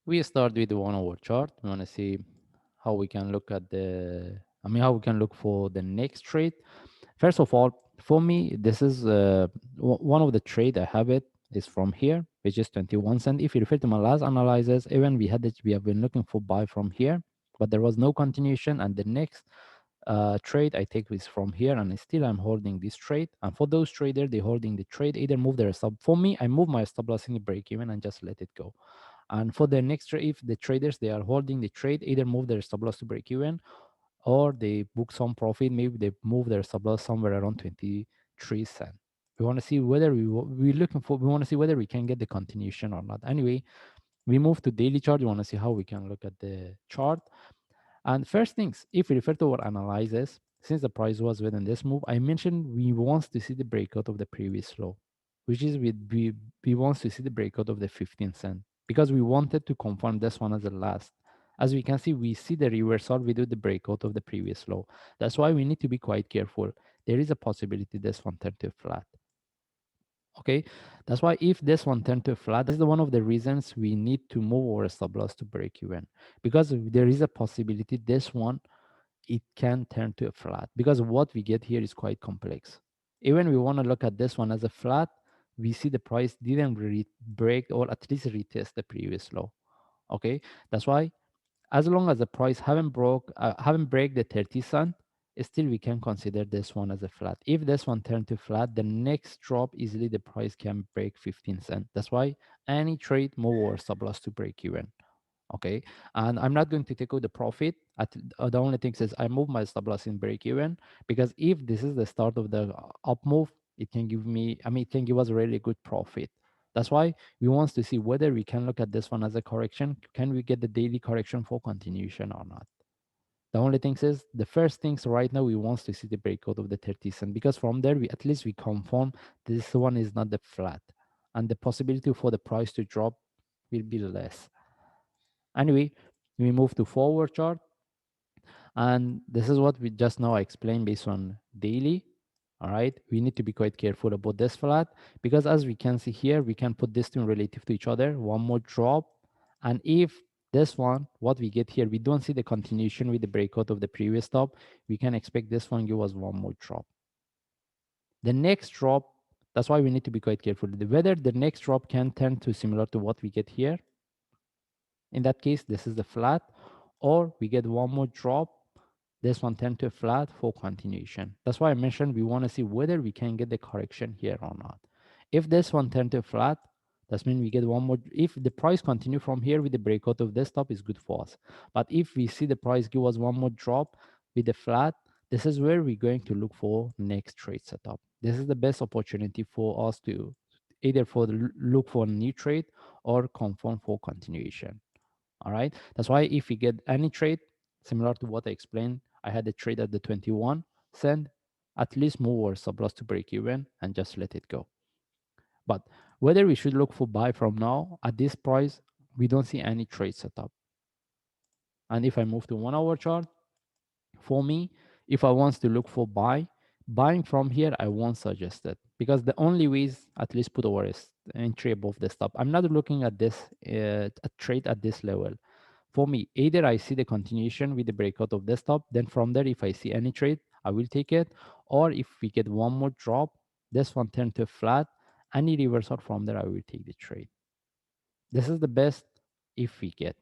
We start with the 1 hour chart. We want to see how we can look at how we can look for the next trade. First of all, for me, this is one of the trade I have it is from here, which is 21 cent. If you refer to my last analysis, even we have been looking for buy from here, but there was no continuation. And the next trade I take is from here, and still I'm holding this trade. And for those traders, they holding the trade, either move their stop. For me, I move my stop loss in the break even and just let it go. And for the next trade, if the traders they are holding the trade, either move their stop loss to break even or they book some profit. Maybe they move their stop loss somewhere around 23 cents. We want to see whether we want to see whether we can get the continuation or not. Anyway, we move to daily chart. We want to see how we can look at the chart. And first things, if we refer to our analysis, since the price was within this move, I mentioned we want to see the breakout of the previous low, which is we want to see the breakout of the 15 cent because we wanted to confirm this one as the last. As we can see, we see the reversal, we do the breakout of the previous low. That's why we need to be quite careful. There is a possibility this one turn to flat. Okay, that's why if this one turned to flat, that's the one of the reasons we need to move our stop loss to break even, because there is a possibility this one it can turn to a flat, because what we get here is quite complex. Even we want to look at this one as a flat, we see the price didn't break or at least retest the previous low. Okay, that's why as long as the price haven't break the 30 cent, still we can consider this one as a flat. If this one turn to flat, the next drop easily the price can break 15 cent. That's why any trade move or stop loss to break even. Okay, and I'm not going to take out the profit the only thing is I move my stop loss in break even, because if this is the start of the up move, it can give me, it can give us a really good profit. That's why we want to see whether we can look at this one as a correction. Can we get the daily correction for continuation or not? The only thing is the first things right now we want to see the breakout of the 30 cent, because from there we at least we confirm this one is not the flat, and the possibility for the price to drop will be less. Anyway, we move to forward chart, and this is what we just now explained based on daily. All right, we need to be quite careful about this flat, because as we can see here, we can put this two relative to each other, one more drop, and if this one, what we get here, we don't see the continuation with the breakout of the previous top, we can expect this one give us one more drop. The next drop, that's why we need to be quite careful whether the next drop can turn to similar to what we get here. In that case, this is the flat, or we get one more drop, this one tend to flat for continuation. That's why I mentioned we want to see whether we can get the correction here or not. If this one tend to flat, that means we get one more. If the price continue from here with the breakout of this top, is good for us. But if we see the price give us one more drop with the flat, this is where we're going to look for next trade setup. This is the best opportunity for us to either look for a new trade or confirm for continuation. All right, that's why if we get any trade similar to what I explained, I had a trade at the 21 cent, at least move our stop loss to break even and just let it go. But whether we should look for buy from now at this price, we don't see any trade setup. And if I move to 1 hour chart, for me, if I want to look for buying from here, I won't suggest it, because the only way is at least put our entry above the stop. I'm not looking at this a trade at this level. For me, either I see the continuation with the breakout of this top, then from there, if I see any trade, I will take it. Or if we get one more drop, this one turn to flat, any reversal from there, I will take the trade. This is the best if we get,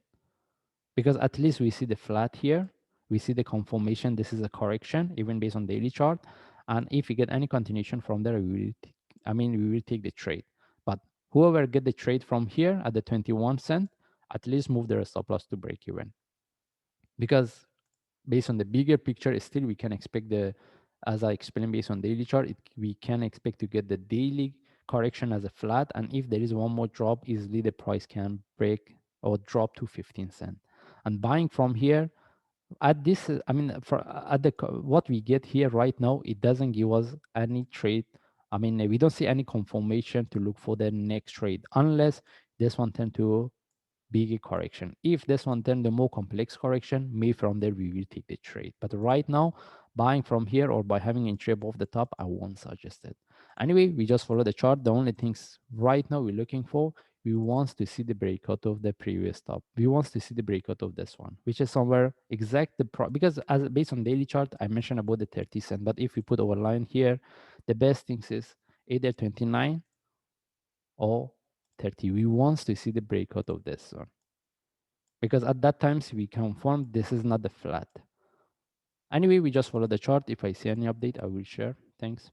because at least we see the flat here, we see the confirmation this is a correction even based on daily chart, and if we get any continuation from there, we will take the trade. But whoever get the trade from here at the 21 cent, at least move their stop loss to break even, because based on the bigger picture, still we can expect as I explained based on daily chart, we can expect to get the daily correction as a flat, and if there is one more drop, easily the price can break or drop to 15 cent. And buying from here at this, for at the what we get here right now, it doesn't give us any trade. We don't see any confirmation to look for the next trade unless this one tend to bigger correction. If this one turn the more complex correction, maybe from there we will take the trade. But right now, buying from here or by having entry above the top, I won't suggest it. Anyway, we just follow the chart. The only things right now we're looking for, we want to see the breakout of the previous top. We want to see the breakout of this one, which is somewhere exact because as based on daily chart, I mentioned about the 30 cent. But if we put our line here, the best things is either 29 or 30. We want to see the breakout of this one because at that times we confirm this is not the flat. Anyway, we just follow the chart. If I see any update, I will share. Thanks.